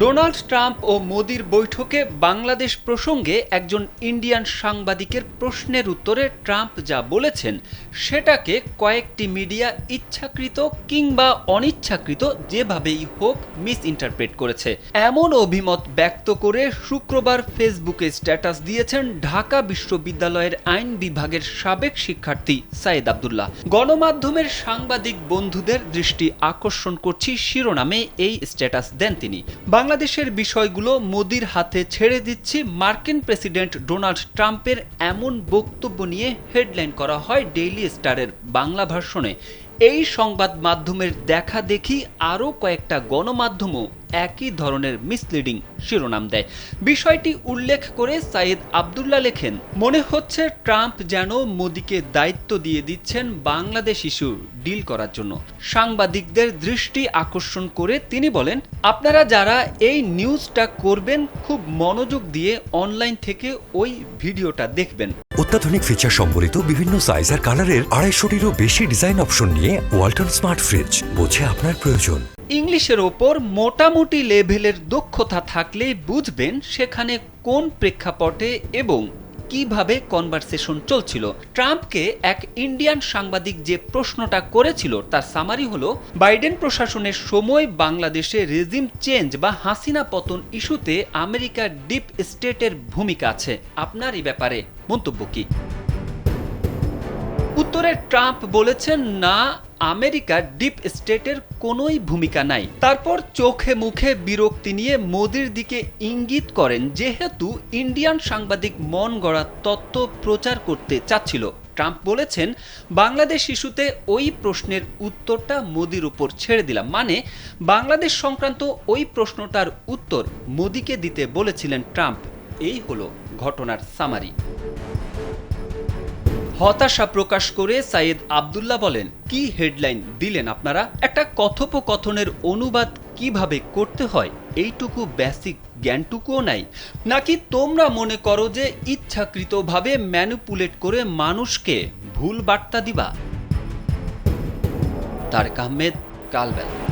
Donald Trump ও মোদির বৈঠকে বাংলাদেশ প্রসঙ্গে একজন ইন্ডিয়ান সাংবাদিকের প্রশ্নের উত্তরে ট্রাম্প যা বলেছেন সেটাকে কয়েকটি মিডিয়া ইচ্ছাকৃত কিংবা অনিচ্ছাকৃত যেভাবেই হোক মিস ইন্টারপ্রেট করেছে। এমন অভিমত ব্যক্ত করে শুক্রবার ফেসবুকে স্ট্যাটাস দিয়েছেন ঢাকা বিশ্ববিদ্যালয়ের আইন বিভাগের সাবেক শিক্ষার্থী সাইদ আব্দুল্লাহ। গণমাধ্যমের সাংবাদিক বন্ধুদের দৃষ্টি আকর্ষণ করছি শিরোনামে এই স্ট্যাটাস দেন তিনি। বাংলাদেশের বিষয়গুলো মোদির হাতে ছেড়ে দিচ্ছি, মার্কিন প্রেসিডেন্ট ডোনাল্ড ট্রাম্পের এমন বক্তব্য নিয়ে হেডলাইন করা হয় ডেইলি স্টারের বাংলা ভার্সনে। এই সংবাদ মাধ্যমের দেখা দেখি আরও কয়েকটা গণমাধ্যমও একই ধরনের মিসলিডিং শিরোনাম দেয়। বিষয়টি উল্লেখ করে সাইদ আব্দুল্লাহ লেখেন, মনে হচ্ছে ট্রাম্প যেন মোদিকে দায়িত্ব দিয়ে দিচ্ছেন বাংলাদেশ ইস্যু ডিল করার জন্য। সাংবাদিকদের দৃষ্টি আকর্ষণ করে তিনি বলেন, আপনারা যারা এই নিউজটা করবেন খুব মনোযোগ দিয়ে অনলাইন থেকে ওই ভিডিওটা দেখবেন। অত্যাধুনিক ফিচার সম্বলিত বিভিন্ন সাইজ আর কালারের 250-টিরও বেশি ডিজাইন অপশন নিয়ে ওয়ালটন স্মার্ট ফ্রিজ, বোঝে আপনার প্রয়োজন। ইংলিশের ওপর মোটামুটি লেভেলের দক্ষতা থাকলে বুঝবেন সেখানে কোন প্রেক্ষাপটে এবং কিভাবে কনভারসেশন চলছিল। ট্রাম্পকে এক ইন্ডিয়ান সাংবাদিক যে প্রশ্নটা করেছিল তার সামারি হলো, বাইডেন প্রশাসনের সময় বাংলাদেশে রেজিম চেঞ্জ বা হাসিনা পতন ইস্যুতে আমেরিকার ডিপ স্টেটের ভূমিকা আছে, আপনার এই ব্যাপারে মন্তব্য কি? উত্তরে ট্রাম্প বলেছেন, না, আমেরিকার ডিপ স্টেটের কোনোই ভূমিকা নাই। তারপর চোখে মুখে বিরক্তি নিয়ে মোদির দিকে ইঙ্গিত করেন যেহেতু ইন্ডিয়ান সাংবাদিক মন গড়া তত্ত্ব প্রচার করতে চাচ্ছিল। ট্রাম্প বলেছেন, বাংলাদেশ ইস্যুতে ওই প্রশ্নের উত্তরটা মোদির উপর ছেড়ে দিলাম, মানে বাংলাদেশ সংক্রান্ত ওই প্রশ্নটার উত্তর মোদিকে দিতে বলেছিলেন ট্রাম্প। এই হলো ঘটনার সামারি। হতাশা প্রকাশ করে সাইদ আব্দুল্লাহ বলেন, কি হেডলাইন দিলেন আপনারা? একটা কথোপকথনের অনুবাদ কিভাবে করতে হয় এইটুকু বেসিক জ্ঞানটুকুও নাই? নাকি তোমরা মনে করো যে ইচ্ছাকৃতভাবে ম্যানিপুলেট করে মানুষকে ভুল বার্তা দিবা? তারেক আহমেদ, কালবেলা।